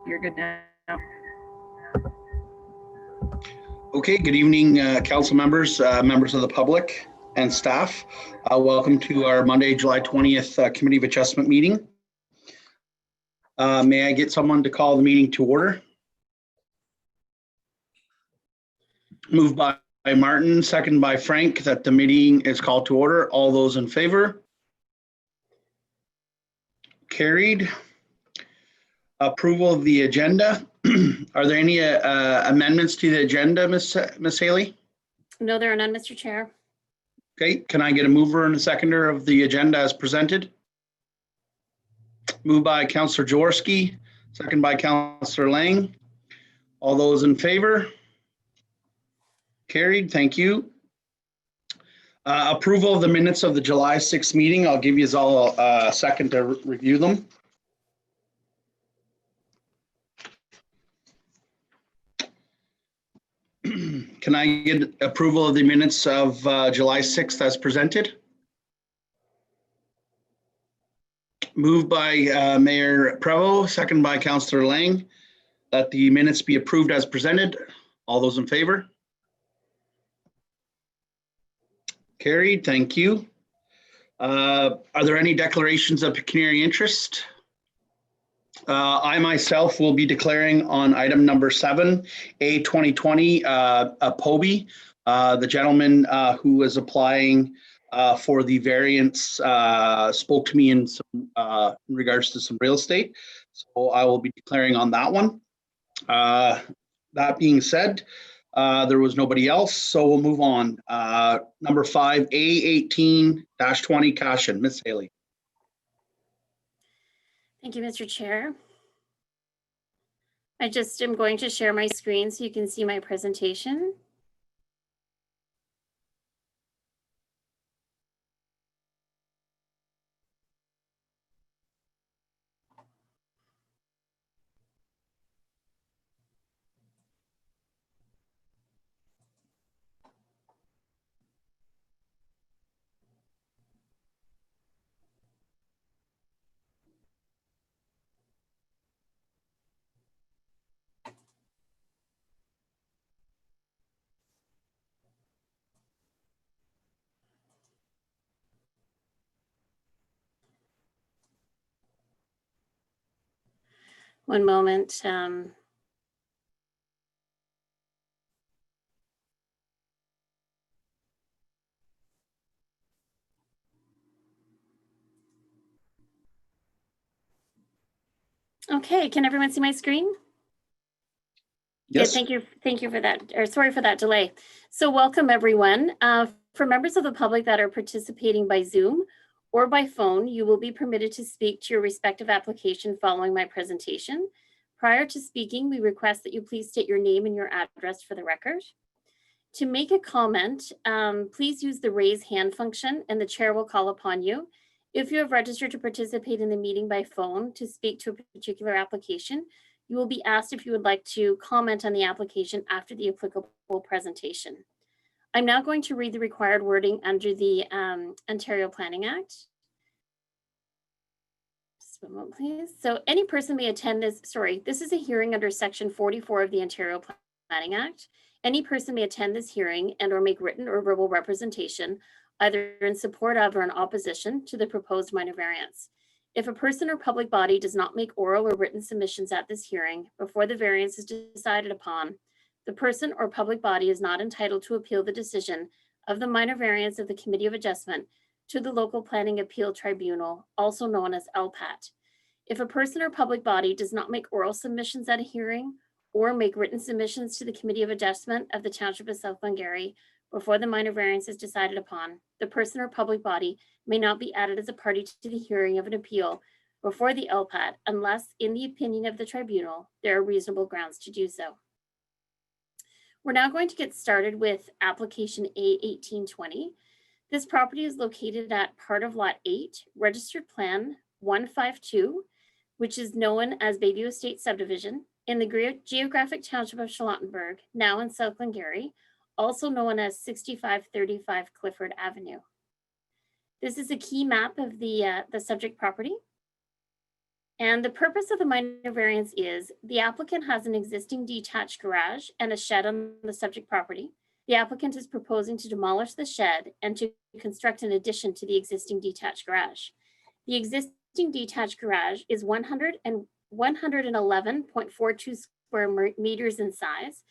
you're good now. Okay, good evening, council members, members of the public and staff. Welcome to our Monday, July 20th Committee of Adjustment meeting. May I get someone to call the meeting to order? Moved by Martin, second by Frank, that the meeting is called to order. All those in favor? Carried. Approval of the agenda. Are there any amendments to the agenda, Ms. Haley? No, there are none, Mr. Chair. Okay, can I get a mover and a seconder of the agenda as presented? Moved by Councillor Jaworski, second by Councillor Lang. All those in favor? Carried, thank you. Approval of the minutes of the July 6th meeting. I'll give you all a second to review them. Can I get approval of the minutes of July 6th as presented? Moved by Mayor Prevost, second by Councillor Lang, that the minutes be approved as presented. All those in favor? Carried, thank you. Are there any declarations of pecuniary interest? I myself will be declaring on item number 7, A 2020, a POBI. The gentleman who is applying for the variance spoke to me in regards to some real estate. So I will be declaring on that one. That being said, there was nobody else, so we'll move on. Number 5, A 18-20 Cashin. Ms. Haley. Thank you, Mr. Chair. I just am going to share my screen so you can see my presentation. One moment. Okay, can everyone see my screen? Yes. Yeah, thank you for that, or sorry for that delay. So welcome everyone. For members of the public that are participating by Zoom or by phone, you will be permitted to speak to your respective application following my presentation. Prior to speaking, we request that you please state your name and your address for the record. To make a comment, please use the raise hand function and the chair will call upon you. If you have registered to participate in the meeting by phone to speak to a particular application, you will be asked if you would like to comment on the application after the applicable presentation. I'm now going to read the required wording under the Ontario Planning Act. Just one moment, please. So any person may attend this, this is a hearing under Section 44 of the Ontario Planning Act. Any person may attend this hearing and or make written or verbal representation, either in support of or in opposition to the proposed minor variance. If a person or public body does not make oral or written submissions at this hearing before the variance is decided upon, the person or public body is not entitled to appeal the decision of the minor variance of the Committee of Adjustment to the Local Planning Appeal Tribunal, also known as LPAT. If a person or public body does not make oral submissions at a hearing or make written submissions to the Committee of Adjustment of the Township of South Glengarry before the minor variance is decided upon, the person or public body may not be added as a party to the hearing of an appeal before the LPAT unless, in the opinion of the tribunal, there are reasonable grounds to do so. We're now going to get started with application A1820. This property is located at part of Lot 8, Registered Plan 152, which is known as Bayview Estate Subdivision, in the geographic township of Charlottenburg, now in South Glengarry, also known as 6535 Clifford Avenue. This is a key map of the subject property. And the purpose of the minor variance is the applicant has an existing detached garage and a shed on the subject property. The applicant is proposing to demolish the shed and to construct an addition to the existing detached garage. The existing detached garage is 111.42 square meters in size,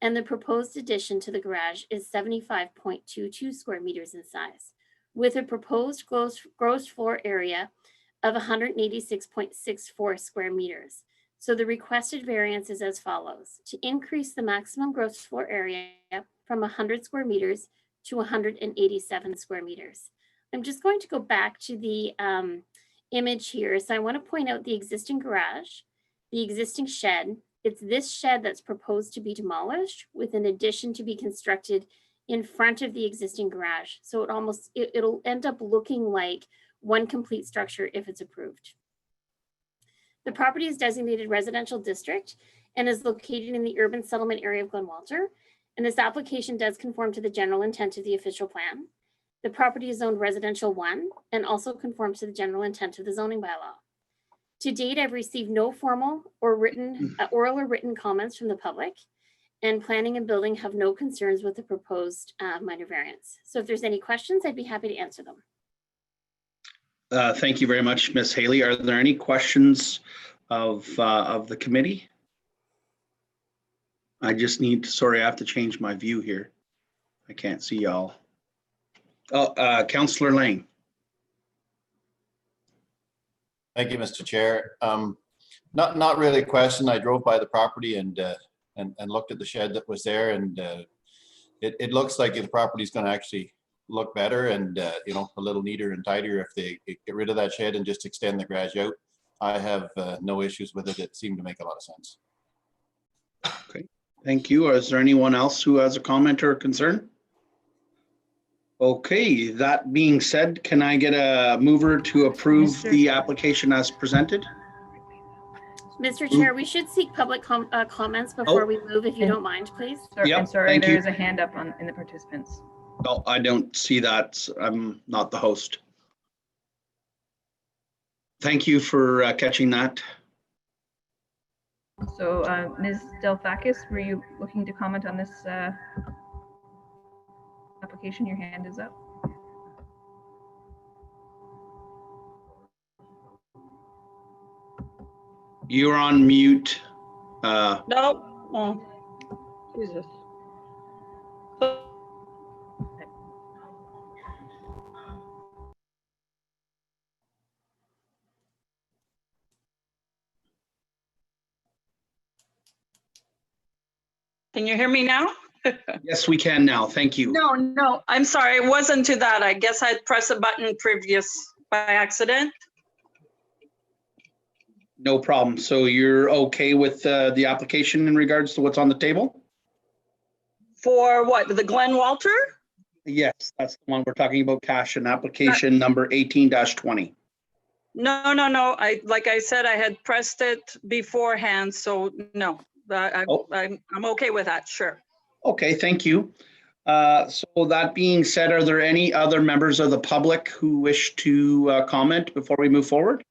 and the proposed addition to the garage is 75.22 square meters in size, with a proposed gross floor area of 186.64 square meters. So the requested variance is as follows: to increase the maximum gross floor area from 100 square meters to 187 square meters. I'm just going to go back to the image here. So I want to point out the existing garage, the existing shed. It's this shed that's proposed to be demolished with an addition to be constructed in front of the existing garage. So it'll end up looking like one complete structure if it's approved. The property is designated residential district and is located in the urban settlement area of Glenwalter. And this application does conform to the general intent of the official plan. The property is zoned residential 1 and also conforms to the general intent of the zoning bylaw. To date, I've received no formal or written, oral or written comments from the public, and planning and building have no concerns with the proposed minor variance. So if there's any questions, I'd be happy to answer them. Thank you very much, Ms. Haley. Are there any questions of the committee? I just need, sorry, I have to change my view here. I can't see y'all. Oh, Councillor Lang. Thank you, Mr. Chair. Not really a question. I drove by the property and looked at the shed that was there, and it looks like the property is going to actually look better and you know, a little neater and tidier if they get rid of that shed and just extend the garage out. I have no issues with it. It seemed to make a lot of sense. Okay, thank you. Is there anyone else who has a comment or a concern? Okay, that being said, can I get a mover to approve the application as presented? Mr. Chair, we should seek public comments before we move, if you don't mind, please. Yep, sorry, thank there you. is a hand up in the participants. No, I don't see that. I'm not the host. Thank you for catching that. So Ms. Delphakis, were you looking to comment on this application? Your hand is up. You're on mute. No. Oh, Jesus. Can you hear me now? Yes, we can now. Thank you. No, I'm sorry. It wasn't to that. I guess I'd pressed a button previous by accident. No problem. So you're okay with the application in regards to what's on the table? For what, the Glen Walter? Yes, that's the one we're talking about, cash and application number 18-20. No. Like I said, I had pressed it beforehand, so no. I'm okay with that, sure. Okay, thank you. So that being said, are there any other members of the public who wish to comment before we move forward?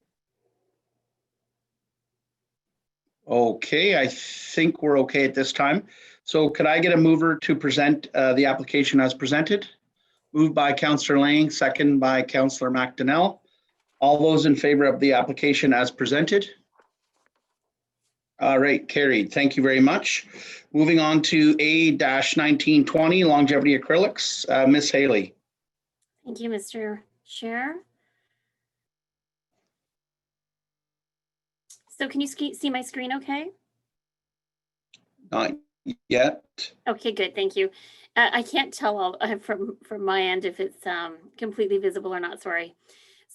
Okay, I think we're okay at this time. So could I get a mover to present the application as presented? Moved by Councillor Lang, second by Councillor McDonnell. All those in favor of the application as presented? All right, carried. Thank you very much. Moving on to A-1920, longevity acrylics. Ms. Haley. Thank you, Mr. Chair. So can you see my screen okay? Not yet. Okay, good, thank you. I can't tell from my end if it's completely visible or not, sorry.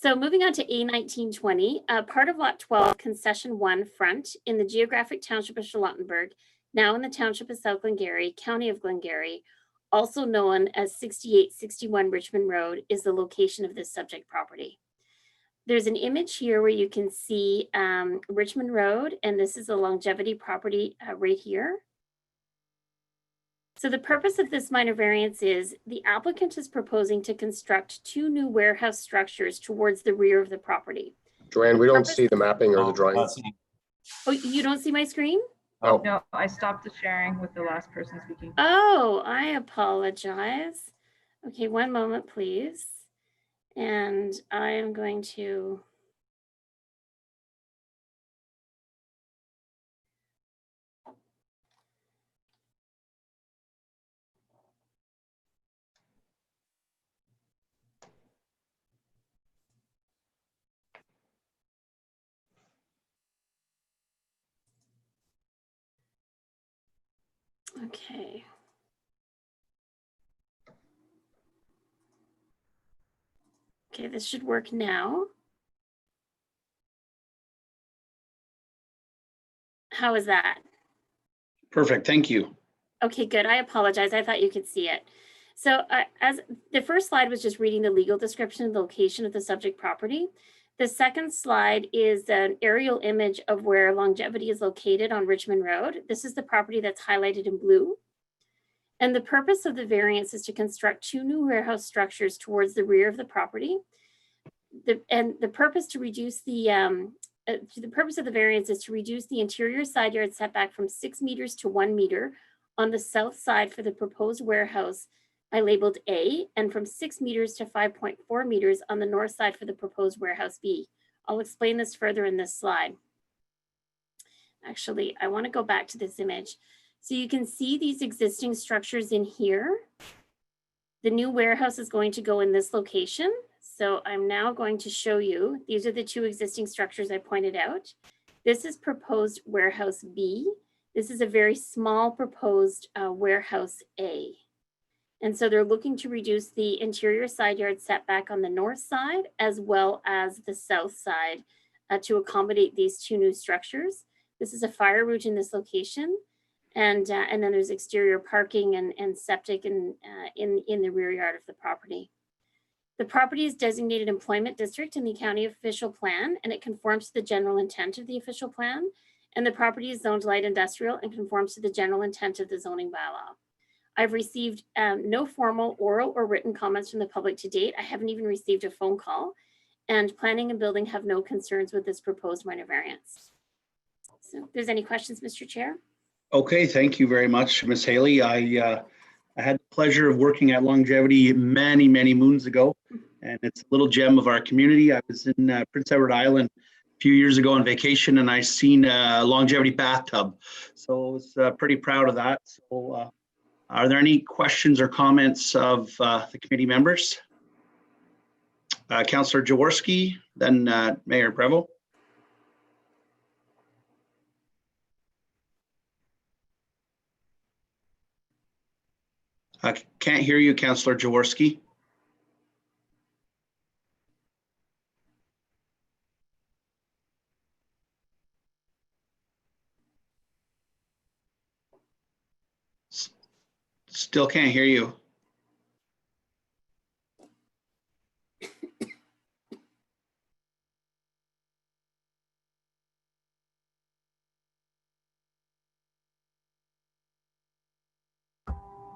So moving on to A1920, part of Lot 12, Concession 1 front in the geographic township of Charlottenburg, now in the township of South Glengarry, County of Glengarry, also known as 6861 Richmond Road, is the location of this subject property. There's an image here where you can see Richmond Road, and this is a longevity property right here. So the purpose of this minor variance is the applicant is proposing to construct 2 new warehouse structures towards the rear of the property. Joanne, we don't Purpose- see the mapping or the Oh, drawing. not seeing- Oh, you don't see my screen? Oh, No, I stopped the sharing with the last person speaking. Oh, I apologize. Okay, one moment, please. And I am going to. Okay. Okay, this should work now. How is that? Perfect, thank you. Okay, good. I apologize. I thought you could see it. So as the first slide was just reading the legal description of the location of the subject property. The second slide is an aerial image of where Longevity is located on Richmond Road. This is the property that's highlighted in blue. And the purpose of the variance is to construct 2 new warehouse structures towards the rear of the property. The purpose of the variance is to reduce the interior side yard setback from 6 meters to 1 meter on the south side for the proposed warehouse I labeled A, and from 6 meters to 5.4 meters on the north side for the proposed warehouse B. I'll explain this further in this slide. Actually, I want to go back to this image. So you can see these existing structures in here. The new warehouse is going to go in this location. So I'm now going to show you, these are the 2 existing structures I pointed out. This is proposed warehouse B. This is a very small proposed warehouse A. And so they're looking to reduce the interior side yard setback on the north side as well as the south side to accommodate these 2 new structures. This is a fire route in this location. And then there's exterior parking and septic in the rear yard of the property. The property is designated employment district in the county official plan, and it conforms to the general intent of the official plan. And the property is zoned light industrial and conforms to the general intent of the zoning bylaw. I've received no formal oral or written comments from the public to date. I haven't even received a phone call, and planning and building have no concerns with this proposed minor variance. So if there's any questions, Mr. Chair? Okay, thank you very much, Ms. Haley. I had the pleasure of working at Longevity many, many moons ago, and it's a little gem of our community. I was in Prince Edward Island a few years ago on vacation, and I seen a Longevity bathtub. So I was pretty proud of that. So are there any questions or comments of the committee members? Councillor Jaworski, then Mayor Prevost. I can't hear you, Councillor Jaworski. Still can't hear you.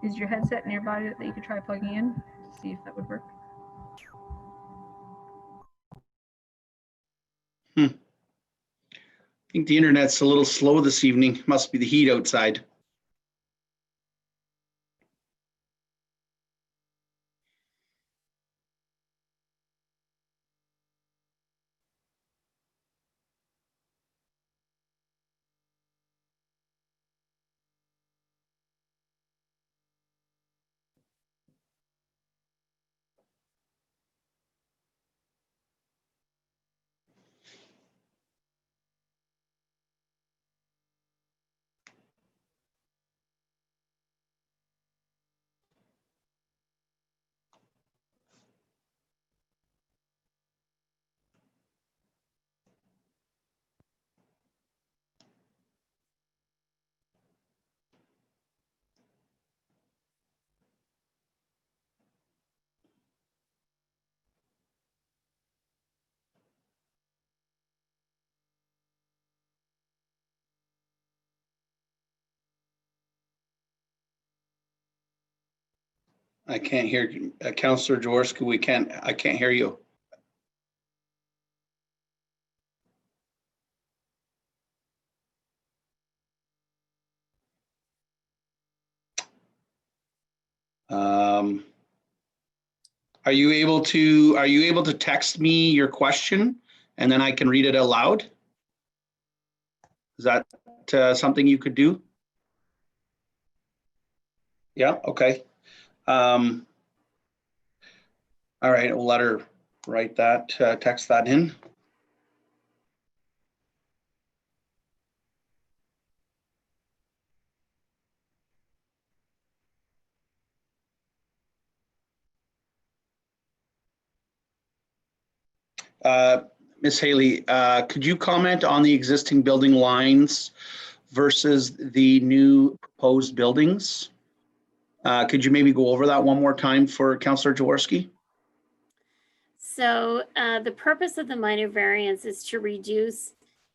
Is your headset nearby that you could try plugging in to see if that would work? I think the internet's a little slow this evening. Must be the heat outside. I can't hear Councillor Jaworski. I can't hear you. Are you able to text me your question and then I can read it aloud? Is that something you could do? Yeah, okay. All right, we'll let her write that, text that in. Ms. Haley, could you comment on the existing building lines versus the new proposed buildings? Could you maybe go over that one more time for Councillor Jaworski? So the purpose of the minor variance is to reduce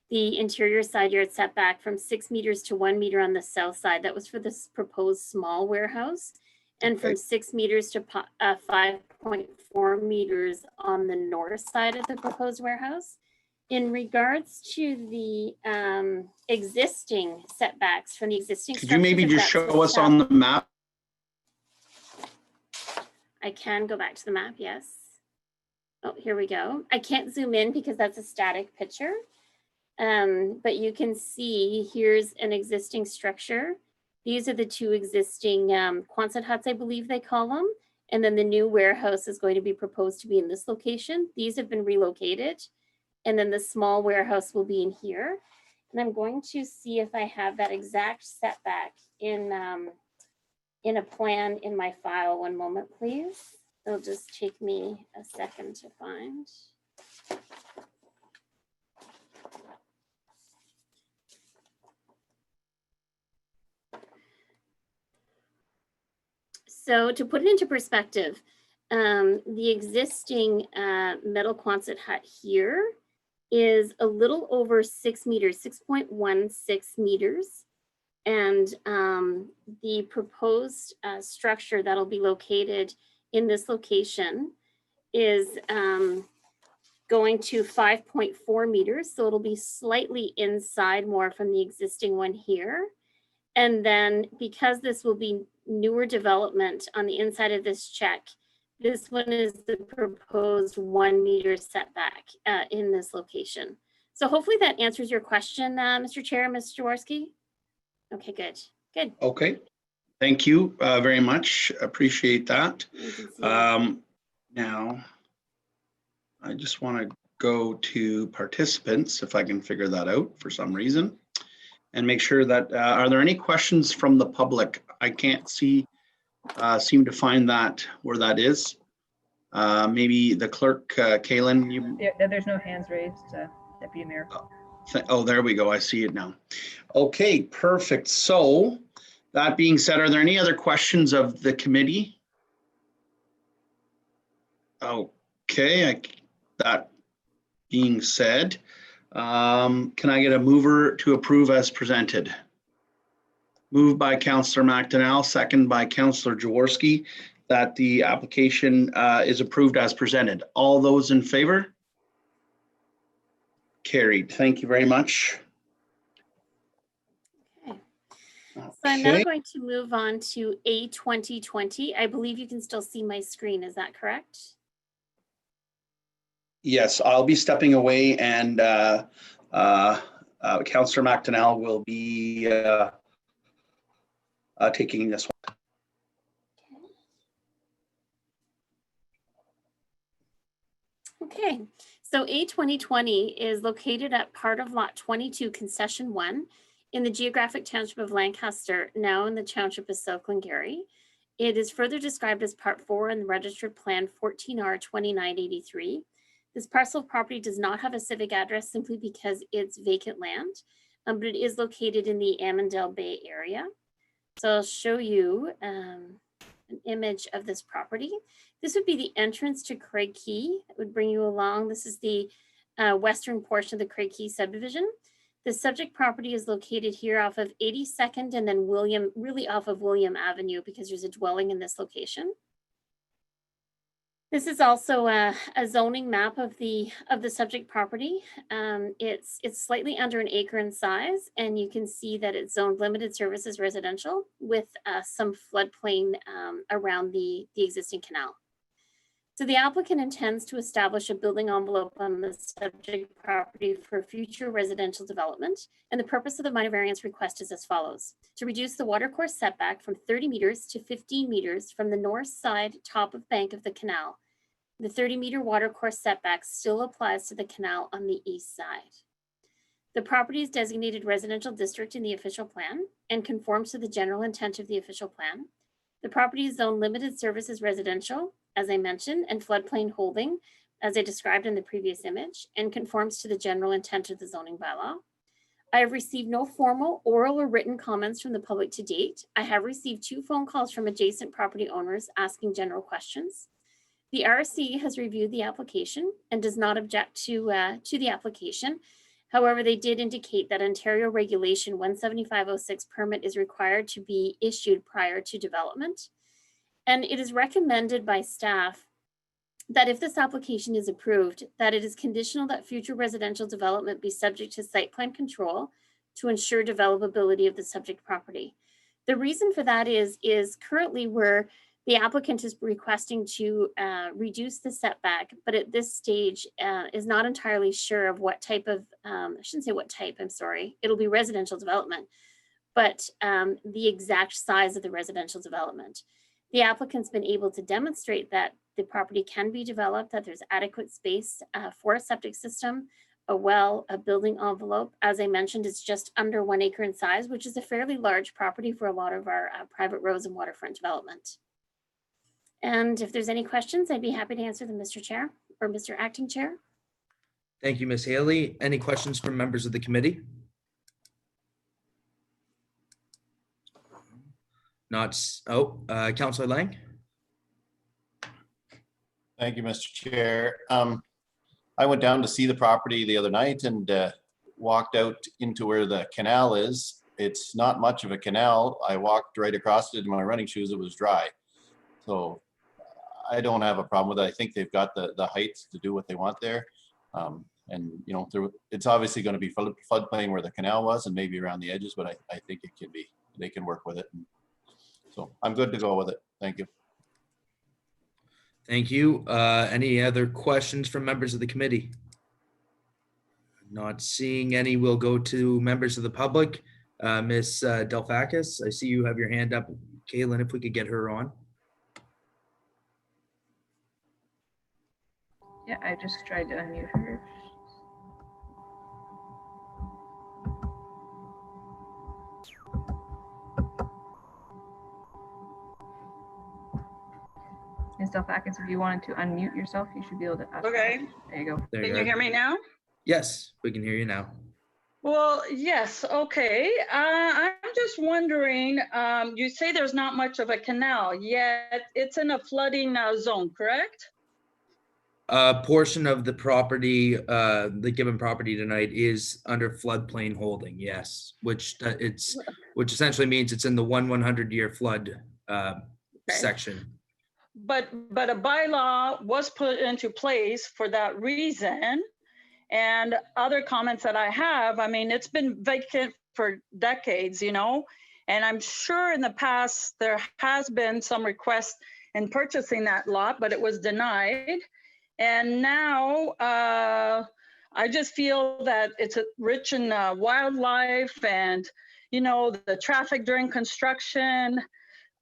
the interior side yard setback from 6 meters to 1 meter on the south side. That was for this proposed small warehouse. And from 6 meters to 5.4 meters on the north side of the proposed warehouse. In regards to the existing setbacks from the existing Could you maybe structures, just if that's show us on the map? I can go back to the map, yes. Oh, here we go. I can't zoom in because that's a static picture. But you can see here's an existing structure. These are the two existing Quonset huts, I believe they call them. And then the new warehouse is going to be proposed to be in this location. These have been relocated. And then the small warehouse will be in here. And I'm going to see if I have that exact setback in a plan in my file. One moment, please. It'll just take me a second to find. So to put it into perspective, the existing metal Quonset hut here is a little over 6 meters, 6.16 meters. And the proposed structure that'll be located in this location is going to 5.4 meters. So it'll be slightly inside more from the existing one here. And then because this will be newer development on the inside of this check, this one is the proposed 1 meter setback in this location. So hopefully that answers your question, Mr. Chair, Ms. Jaworski. Okay, good, good. Okay, thank you very much. Appreciate that. Now, I just want to go to participants, if I can figure that out for some reason, and make sure that, are there any questions from the public? I can't seem to find that where that is. Maybe the clerk, Kaylin, you. There's no hands raised, Deputy Mayor. Oh, there we go. I see it now. Okay, perfect. So that being said, are there any other questions of the committee? Okay, that being said, can I get a mover to approve as presented? Moved by Councillor McDonnell, second by Councillor Jaworski, that the application is approved as presented. All those in favor? Carried. Thank you very much. Okay. So I'm now going to move on to A2020. I believe you can still see my screen. Is that correct? Yes, I'll be stepping away and Councillor McDonnell will be taking this one. Okay, so A2020 is located at part of Lot 22, Concession 1 in the geographic township of Lancaster, now in the township of South Glengarry. It is further described as Part 4 in the Registered Plan 14R 2983. This parcel of property does not have a civic address simply because it's vacant land, but it is located in the Amundale Bay area. So I'll show you an image of this property. This would be the entrance to Craig Key. It would bring you along. This is the western portion of the Craig Key subdivision. The subject property is located here off of 82nd and then really off of William Avenue because there's a dwelling in this location. This is also a zoning map of the subject property. It's slightly under an acre in size, and you can see that it's zoned limited services residential with some floodplain around the existing canal. So the applicant intends to establish a building envelope on the subject property for future residential development. And the purpose of the minor variance request is as follows: to reduce the watercourse setback from 30 meters to 15 meters from the north side top of bank of the canal. The 30-meter watercourse setback still applies to the canal on the east side. The property is designated residential district in the official plan and conforms to the general intent of the official plan. The property is zoned limited services residential, as I mentioned, and floodplain holding, as I described in the previous image, and conforms to the general intent of the zoning bylaw. I have received no formal, oral, or written comments from the public to date. I have received 2 phone calls from adjacent property owners asking general questions. The RC has reviewed the application and does not object to the application. However, they did indicate that Ontario Regulation 17506 permit is required to be issued prior to development. And it is recommended by staff that if this application is approved, that it is conditional that future residential development be subject to site plan control to ensure developability of the subject property. The reason for that is currently the applicant is requesting to reduce the setback, but at this stage is not entirely sure of what type of, I shouldn't say what type, I'm sorry, it'll be residential development, but the exact size of the residential development. The applicant's been able to demonstrate that the property can be developed, that there's adequate space for a septic system, a well, a building envelope. As I mentioned, it's just under 1 acre in size, which is a fairly large property for a lot of our private roads and waterfront development. And if there's any questions, I'd be happy to answer them, Mr. Chair or Mr. Acting Chair. Thank you, Ms. Haley. Any questions from members of the committee? Councillor Lang. Thank you, Mr. Chair. I went down to see the property the other night and walked out into where the canal is. It's not much of a canal. I walked right across it in my running shoes. It was dry. So I don't have a problem with it. I think they've got the heights to do what they want there. And, you know, it's obviously going to be floodplain where the canal was and maybe around the edges, but I think it can be, they can work with it. So I'm good to go with it. Thank you. Thank you. Any other questions from members of the committee? Not seeing any, we'll go to members of the public. Ms. Delphakis, I see you have your hand up. Kaylin, if we could get her on. Yeah, I just tried to unmute her. Ms. Delphakis, if you wanted to unmute yourself, you should be able to ask. Okay. There you go. There Can you you are. hear me now? Yes, we can hear you now. Well, yes, okay. I'm just wondering, you say there's not much of a canal, yet it's in a flooding zone, correct? A portion of the property, the given property tonight is under floodplain holding, yes, which essentially means it's in the 100-year flood section. But a bylaw was put into place for that reason. And other comments that I have, I mean, it's been vacant for decades, you know, and I'm sure in the past there has been some request in purchasing that lot, but it was denied. And now I just feel that it's rich in wildlife and, you know, the traffic during construction.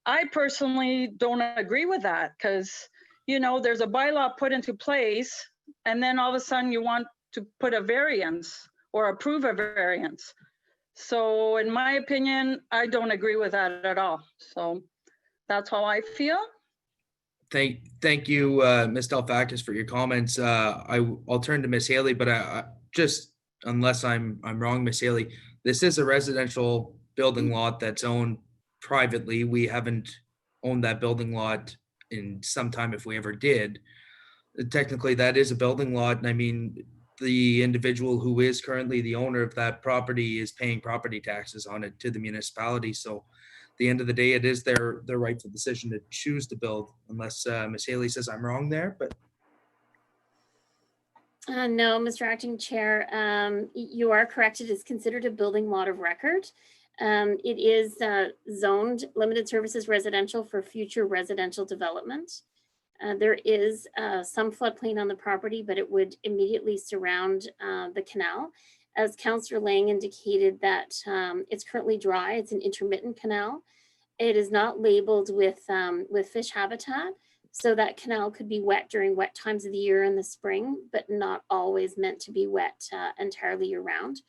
I personally don't agree with that because, you know, there's a bylaw put into place and then all of a sudden you want to put a variance or approve a variance. So in my opinion, I don't agree with that at all. So that's how I feel. Thank you, Ms. Delphakis, for your comments. I'll turn to Ms. Haley, but I just, unless I'm wrong, Ms. Haley, this is a residential building lot that's owned privately. We haven't owned that building lot in some time, if we ever did. Technically, that is a building lot, and I mean, the individual who is currently the owner of that property is paying property taxes on it to the municipality. So the end of the day, it is their rightful decision to choose to build, unless Ms. Haley says I'm wrong there, but No, Mr. Acting Chair, you are correct. It is considered a building lot of record. It is zoned limited services residential for future residential development. There is some floodplain on the property, but it would immediately surround the canal. As Councillor Lang indicated that it's currently dry, it's an intermittent canal. It is not labeled with fish habitat. So that canal could be wet during wet times of the year in the spring, but not always meant to be wet entirely year round.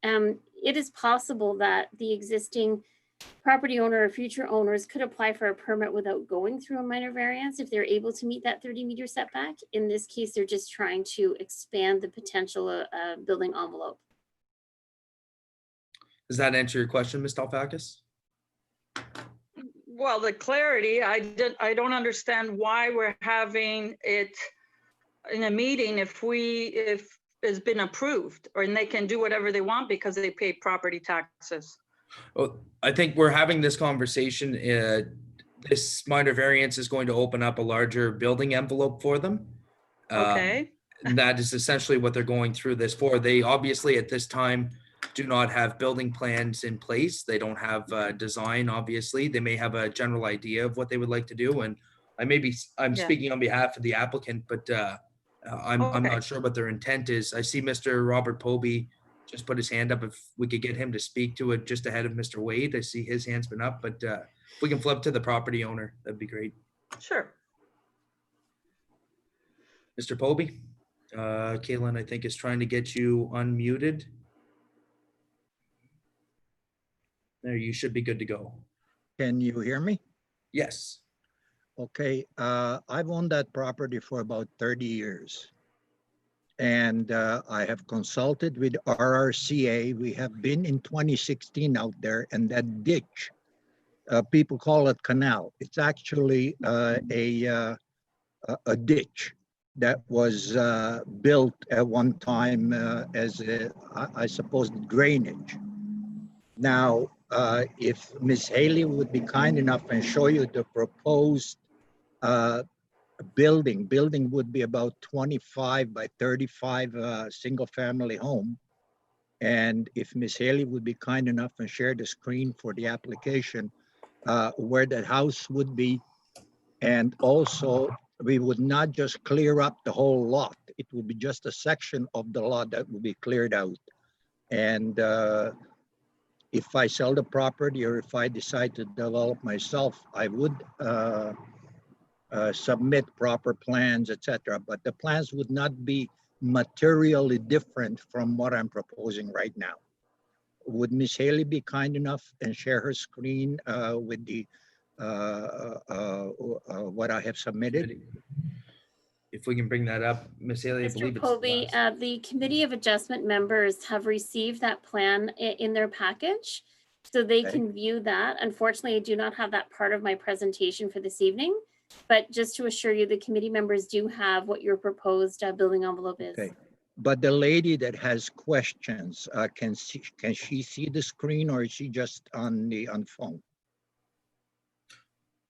It is possible that the existing property owner or future owners could apply for a permit without going through a minor variance if they're able to meet that 30-meter setback. In this case, they're just trying to expand the potential building envelope. does that answer your question, Ms. Dalfakis? Well, the clarity, I don't understand why we're having it in a meeting if it's been approved, and they can do whatever they want because they pay property taxes. Well, I think we're having this conversation. This minor variance is going to open up a larger building envelope for them. Okay. And that is essentially what they're going through this for. They obviously at this time do not have building plans in place. They don't have design, obviously. They may have a general idea of what they would like to do. And I'm Yeah. speaking on behalf of the applicant, but I'm Okay. not sure what their intent is. I see Mr. Robert Poby just put his hand up. If we could get him to speak to it just ahead of Mr. Wade. I see his hand's been up, but if we can flip to the property owner, that'd be great. Sure. Mr. Poby, Caitlin, I think is trying to get you unmuted. There, you should be good to go. Can you hear me? Yes. Okay, I've owned that property for about 30 years. And I have consulted with RRCA. We have been in 2016 out there, and that ditch, people call it canal. It's actually a ditch that was built at one time as I suppose drainage. Now, if Ms. Haley would be kind enough and show you the proposed building would be about 25 by 35 single family home. And if Ms. Haley would be kind enough and share the screen for the application, where that house would be. And also we would not just clear up the whole lot. It would be just a section of the lot that would be cleared out. And if I sell the property or if I decide to develop myself, I would submit proper plans, etc. But the plans would not be materially different from what I'm proposing right now. Would Ms. Haley be kind enough and share her screen with the what I have submitted? If we can bring that up, Ms. Haley, I Mr. believe it's Poby, last. the Committee of Adjustment members have received that plan in their package, so they Okay. can view that. Unfortunately, I do not have that part of my presentation for this evening, but just to assure you, the committee members do have what your proposed building envelope is. Okay. But the lady that has questions, can she see the screen, or is she just on phone?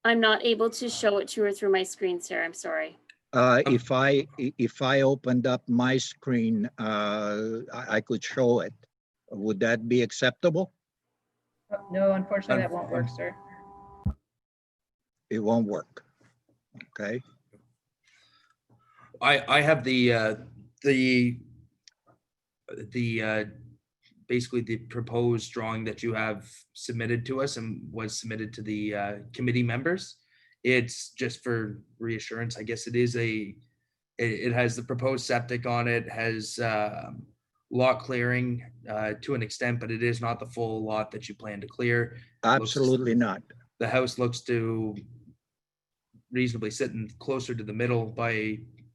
I'm not able to show it to her through my screen, sir. I'm sorry. If I opened up my screen, I could show it. Would that be acceptable? No, unfortunately, that won't work, sir. It won't work. Okay. I have the basically the proposed drawing that you have submitted to us and was submitted to the committee members. It's just for reassurance. I guess it has the proposed septic on it, has lot clearing to an extent, but it is not the full lot that you plan to clear. Absolutely not. The house looks to reasonably sitting closer to the middle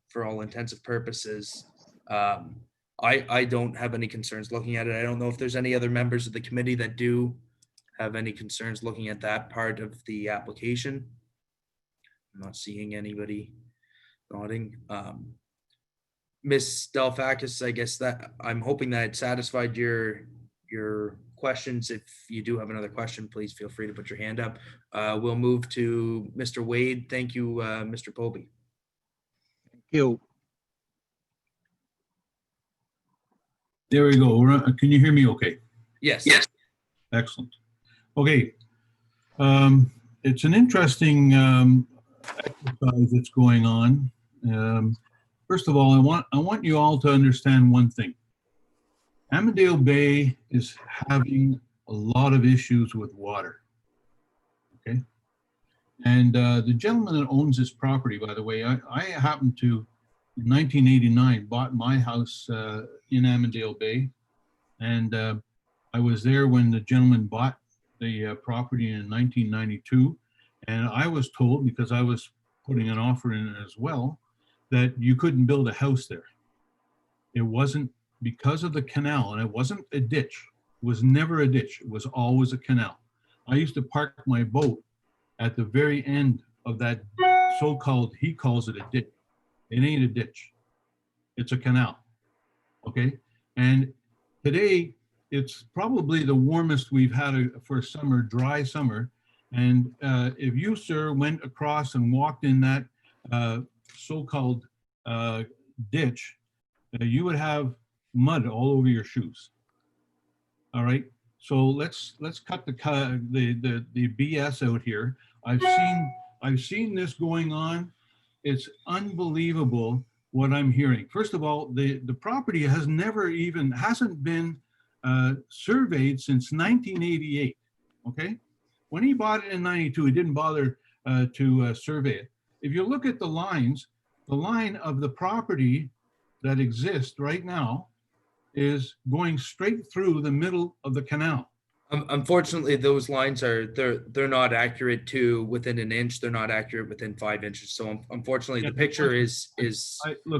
for all intensive purposes. I don't have any concerns looking at it. I don't know if there's any other members of the committee that do have any concerns looking at that part of the application. I'm not seeing anybody nodding. Ms. Delphakis, I guess that I'm hoping that it satisfied your questions. If you do have another question, please feel free to put your hand up. We'll move to Mr. Wade. Thank you, Mr. Poby. Thank you. There we go. Can you hear me okay? Yes. Excellent. Okay. It's an interesting exercise that's going on. First of all, I want you all to understand one thing. Amandale Bay is having a lot of issues with water. Okay. And the gentleman that owns this property, by the way, I happened to, in 1989, bought my house in Amandale Bay. And I was there when the gentleman bought the property in 1992. And I was told, because I was putting an offer in as well, that you couldn't build a house there. It wasn't because of the canal, and it wasn't a ditch. It was never a ditch. It was always a canal. I used to park my boat at the very end of that so-called, he calls it a ditch. It ain't a ditch. It's a canal. Okay. And today it's probably the warmest we've had for a summer, dry summer. And if you, sir, went across and walked in that so-called ditch, you would have mud all over your shoes. All right. So let's cut the BS out here. I've seen this going on. It's unbelievable what I'm hearing. First of all, the property hasn't been surveyed since 1988. Okay. When he bought it in 92, he didn't bother to survey it. If you look at the lines, the line of the property that exists right now is going straight through the middle of the canal. Unfortunately, those lines they're not accurate to within an inch. They're not accurate within 5 inches. So unfortunately, Yeah, the picture is I know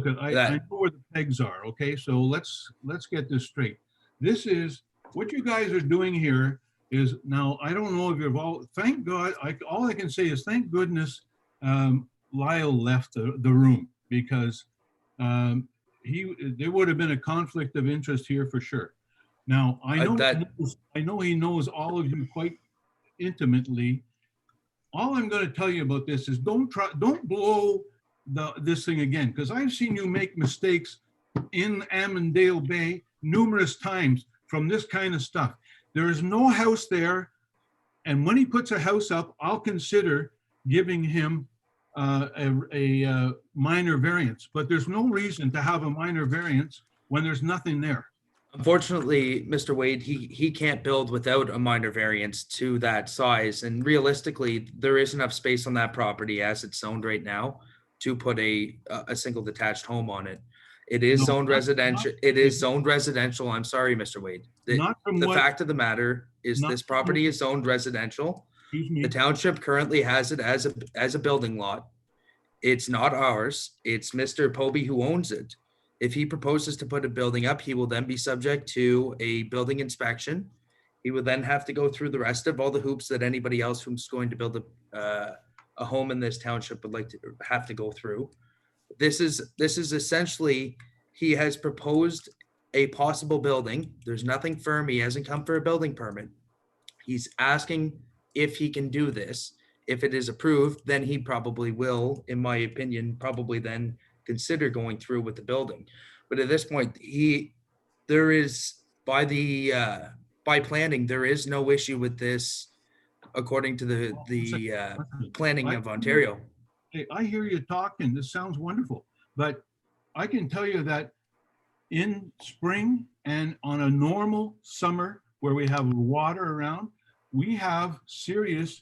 where the pegs are. Okay, so let's get this straight. This is what you guys are doing here. Is now, I don't know if you've all, thank God, all I can say is thank goodness Lyle left the room, because there would have been a conflict of interest here for sure. Now, I know he knows all of you quite intimately. All I'm going to tell you about this is don't blow this thing again, because I've seen you make mistakes in Amandale Bay numerous times from this kind of stuff. There is no house there, and when he puts a house up, I'll consider giving him a minor variance. But there's no reason to have a minor variance when there's nothing there. Unfortunately, Mr. Wade, he can't build without a minor variance to that size. And realistically, there is enough space on that property as it's zoned right now to put a single detached home on it. It is zoned residential. It is zoned residential. I'm sorry, Mr. Wade. The fact of the matter is this property is zoned residential. The township currently has it as a building lot. It's not ours. It's Mr. Poby who owns it. If he proposes to put a building up, he will then be subject to a building inspection. He will then have to go through the rest of all the hoops that anybody else who's going to build a home in this township would like to have to go through. This is essentially, he has proposed a possible building. There's nothing firm. He hasn't come for a building permit. He's asking if he can do this. If it is approved, then he probably will, in my opinion, probably then consider going through with the building. But at this point, by planning, there is no issue with this, according to the planning of Ontario. Hey, I hear you talking. This sounds wonderful, but I can tell you that in spring and on a normal summer where we have water around, we have serious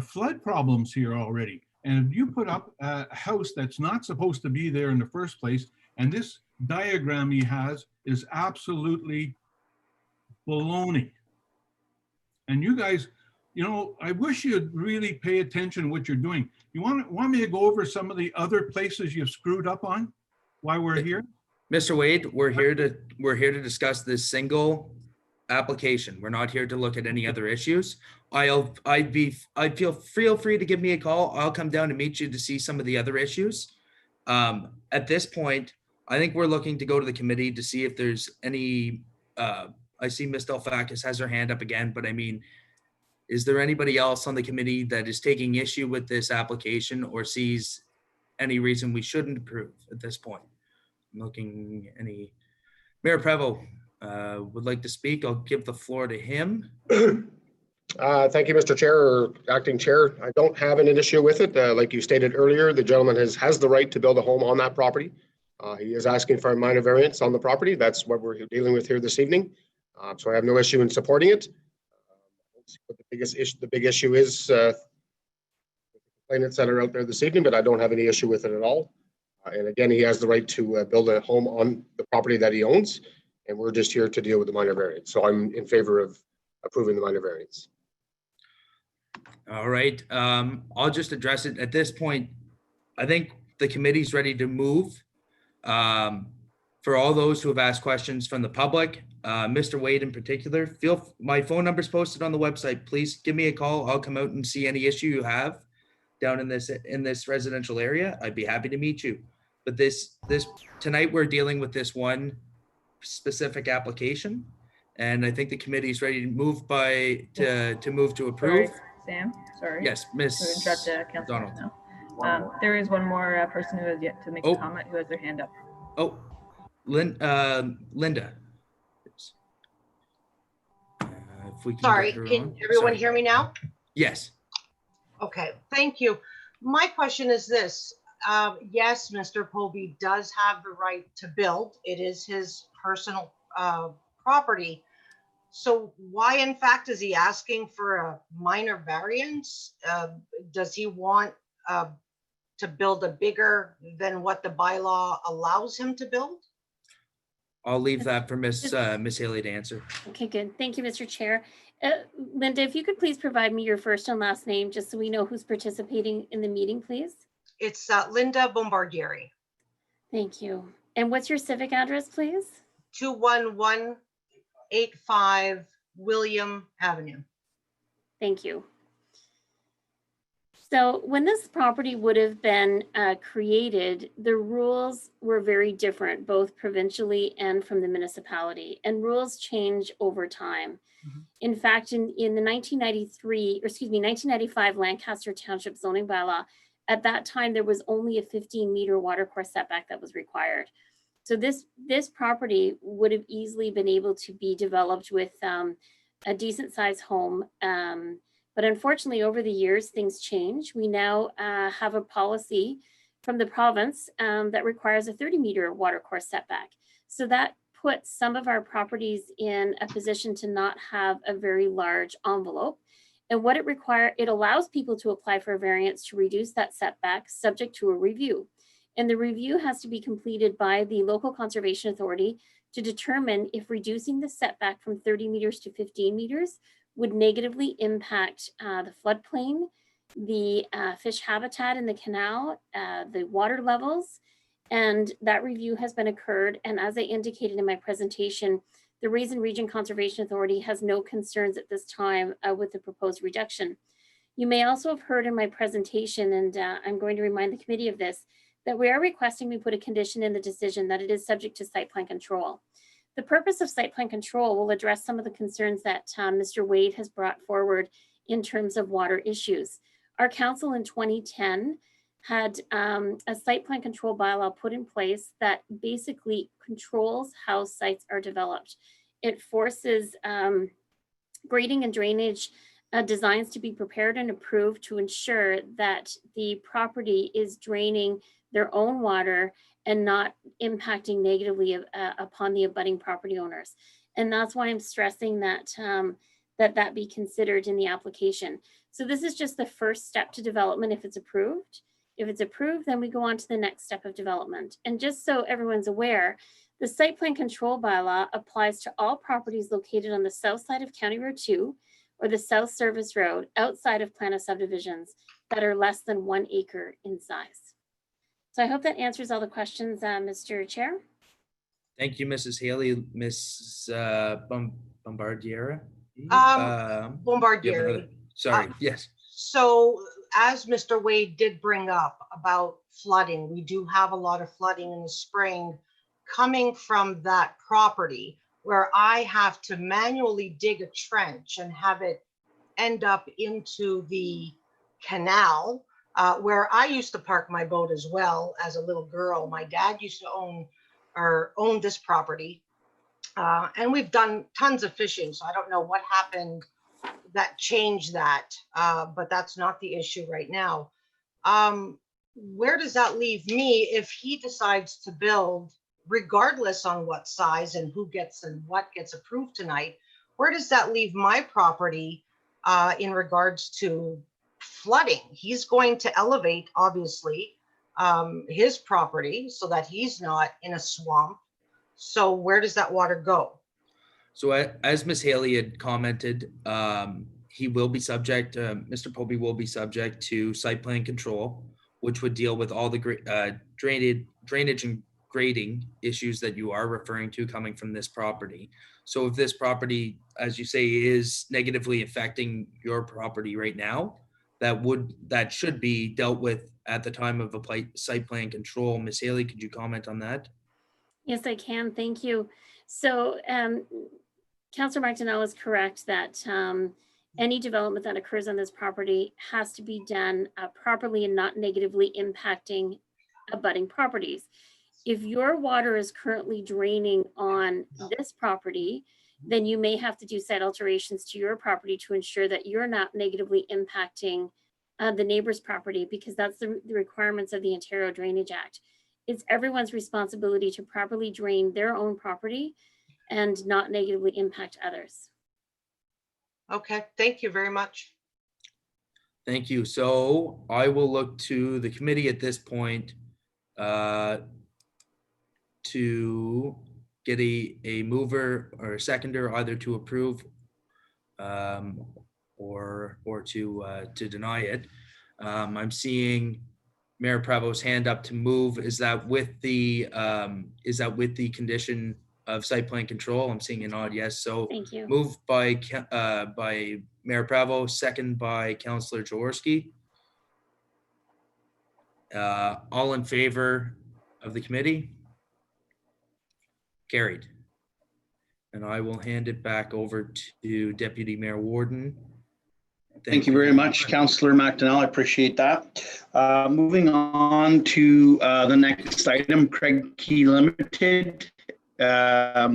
flood problems here already. And if you put up a house that's not supposed to be there in the first place, and this diagram he has is absolutely baloney. And you guys, you know, I wish you'd really pay attention to what you're doing. You want me to go over some of the other places you've screwed up on while we're here? Mr. Wade, we're here to discuss this single application. We're not here to look at any other issues. I'd feel free to give me a call. I'll come down and meet you to see some of the other issues. At this point, I think we're looking to go to the committee to see if there's any I see Ms. Delphakis has her hand up again, but I mean, is there anybody else on the committee that is taking issue with this application or sees any reason we shouldn't approve at this point? I'm looking any, Mayor Prevo would like to speak. I'll give the floor to him. Thank you, Mr. Chair or Acting Chair. I don't have an issue with it. Like you stated earlier, the gentleman has the right to build a home on that property. He is asking for a minor variance on the property. That's what we're dealing with here this evening. So I have no issue in supporting it. But the big issue is complainants that are out there this evening, but I don't have any issue with it at all. And again, he has the right to build a home on the property that he owns, and we're just here to deal with the minor variance. So I'm in favor of approving the minor variance. All right, I'll just address it at this point. I think the committee's ready to move. For all those who have asked questions from the public, Mr. Wade in particular, my phone number is posted on the website. Please give me a call. I'll come out and see any issue you have down in this residential area. I'd be happy to meet you. But tonight we're dealing with this one specific application, and I think the committee is ready to move to move to approve. Sorry, Sam, sorry. Yes, Miss To interrupt Councilor Donald. now. There is one more person who has yet to make a comment who has their hand up. Oh, Linda. If we can Sorry, get her can on. everyone Sorry. hear me now? Yes. Okay, thank you. My question is this. Yes, Mr. Povey does have the right to build. It is his personal property. So why in fact is he asking for a minor variance? Does he want to build a bigger than what the bylaw allows him to build? I'll leave that for Miss Haley to answer. Okay, good. Thank you, Mr. Chair. Linda, if you could please provide me your first and last name, just so we know who's participating in the meeting, please. It's Linda Bombardieri. Thank you. And what's your civic address, please? 21185 William Avenue. Thank you. So when this property would have been created, the rules were very different, both provincially and from the municipality, and rules change over time. Mm-hmm. In fact, in the 1995 Lancaster Township zoning bylaw, at that time, there was only a 15-meter watercourse setback that was required. So this property would have easily been able to be developed with a decent sized home. But unfortunately, over the years, things change. We now have a policy from the province that requires a 30-meter watercourse setback. So that puts some of our properties in a position to not have a very large envelope. And what it allows people to apply for a variance to reduce that setback subject to a review. And the review has to be completed by the local conservation authority to determine if reducing the setback from 30 meters to 15 meters would negatively impact the floodplain, the fish habitat in the canal, the water levels, and that review has been occurred. And as I indicated in my presentation, the Raisin Region Conservation Authority has no concerns at this time with the proposed reduction. You may also have heard in my presentation, and I'm going to remind the committee of this, that we are requesting we put a condition in the decision that it is subject to site plan control. The purpose of site plan control will address some of the concerns that Mr. Wade has brought forward in terms of water issues. Our council in 2010 had a site plan control bylaw put in place that basically controls how sites are developed. It forces grading and drainage designs to be prepared and approved to ensure that the property is draining their own water and not impacting negatively upon the abutting property owners. And that's why I'm stressing that that be considered in the application. So this is just the first step to development if it's approved. If it's approved, then we go on to the next step of development. And just so everyone's aware, the site plan control bylaw applies to all properties located on the south side of County Road 2 or the South Service Road outside of plan of subdivisions that are less than 1 acre in size. So I hope that answers all the questions, Mr. Chair. Thank you, Mrs. Haley. Ms. Bombardieri? Bombardieri. Sorry, yes. So as Mr. Wade did bring up about flooding, we do have a lot of flooding in the spring coming from that property. where I have to manually dig a trench and have it end up into the canal, where I used to park my boat as well as a little girl. My dad used to own this property. And we've done tons of fishing, so I don't know what happened that changed that, but that's not the issue right now. Where does that leave me if he decides to build, regardless on what size and who gets and what gets approved tonight? Where does that leave my property in regards to flooding? He's going to elevate, obviously, his property so that he's not in a swamp. So where does that water go? So as Ms. Haley had commented, he will be subject, Mr. Poby will be subject to site plan control, which would deal with all the drainage and grading issues that you are referring to coming from this property. So if this property, as you say, is negatively affecting your property right now, that should be dealt with at the time of a site plan control. Ms. Haley, could you comment on that? Yes, I can. Thank you. So Councillor McDonnell is correct that any development that occurs on this property has to be done properly and not negatively impacting abutting properties. If your water is currently draining on this property, then you may have to do site alterations to your property to ensure that you're not negatively impacting the neighbor's property, because that's the requirements of the Ontario Drainage Act. It's everyone's responsibility to properly drain their own property and not negatively impact others. Okay, thank you very much. Thank you. So I will look to the committee at this point to get a mover or a seconder, either to approve or to deny it. I'm seeing Mayor Prevo's hand up to move. Is that with the condition of site plan control? I'm seeing a nod, yes. So Thank you. moved by Mayor Prevo, second by Councillor Jaworski. All in favor of the committee? Carried. And I will hand it back over to Deputy Mayor Warden. Thank you very much, Councillor McDonnell. I appreciate that. Moving on to the next item, Craig Key Limited. I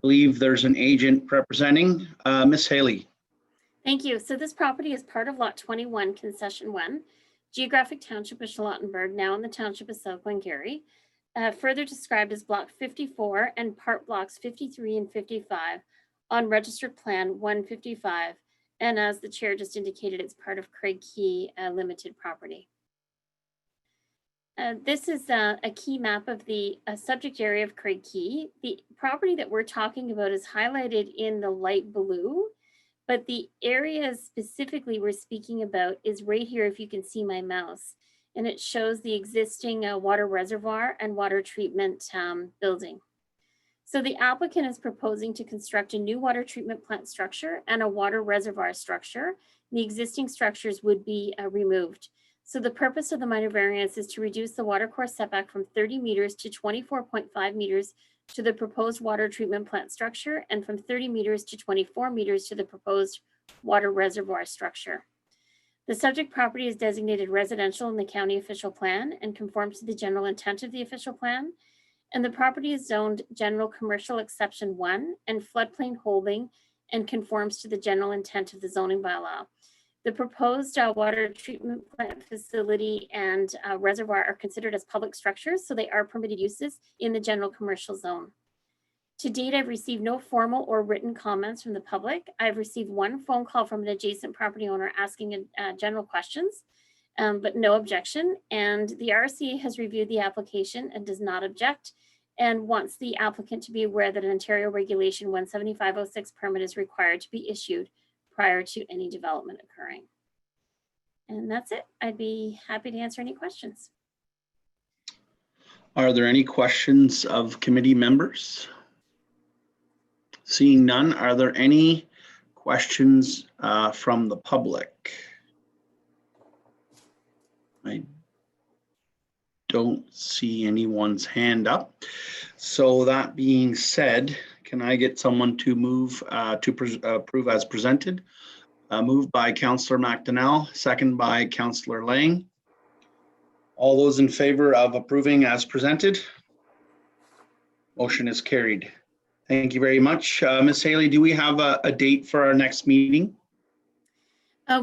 believe there's an agent representing. Ms. Haley. Thank you. So this property is part of Lot 21, Concession 1, Geographic Township of Charlottenburg, now in the Township of South Glengarry. Further described as Block 54 and Part Blocks 53 and 55 on Registered Plan 155. And as the chair just indicated, it's part of Craig Key Limited property. This is a key map of the subject area of Craig Key. The property that we're talking about is highlighted in the light blue, but the area specifically we're speaking about is right here, if you can see my mouse, and it shows the existing water reservoir and water treatment building. So the applicant is proposing to construct a new water treatment plant structure and a water reservoir structure. The existing structures would be removed. So the purpose of the minor variance is to reduce the water course setback from 30 meters to 24.5 meters to the proposed water treatment plant structure, and from 30 meters to 24 meters to the proposed water reservoir structure. The subject property is designated residential in the county official plan and conforms to the general intent of the official plan. And the property is zoned general commercial exception 1 and floodplain holding and conforms to the general intent of the zoning bylaw. The proposed water treatment plant facility and reservoir are considered as public structures, so they are permitted uses in the general commercial zone. To date, I've received no formal or written comments from the public. I've received one phone call from an adjacent property owner asking general questions, but no objection. And the RCA has reviewed the application and does not object, and wants the applicant to be aware that an Ontario Regulation 17506 permit is required to be issued prior to any development occurring. And that's it. I'd be happy to answer any questions. Are there any questions of committee members? Seeing none, are there any questions from the public? I don't see anyone's hand up. So that being said, Can I get someone to move approve as presented? Moved by Councillor McDonnell, second by Councillor Lang. All those in favor of approving as presented? Motion is carried. Thank you very much. Ms. Haley, do we have a date for our next meeting?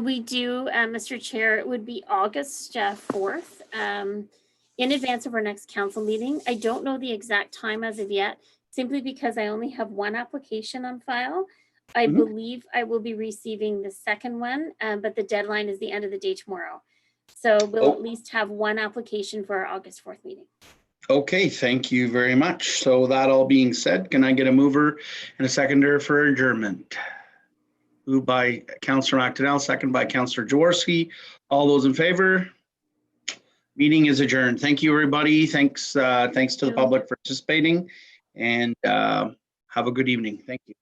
We do, Mr. Chair. It would be August 4th, in advance of our next council meeting. I don't know the exact time as of yet, simply because I only have one application on file. I believe I will be receiving the second one, but the deadline is the end of the day tomorrow. So we'll at least have one application for our August 4th meeting. Okay, thank you very much. So that all being said, can I get a mover and a seconder for adjournment? Moved by Councillor McDonnell, second by Councillor Jaworski. All those in favor? Meeting is adjourned. Thank you, everybody. Thanks to the public for participating, and have a good evening. Thank you.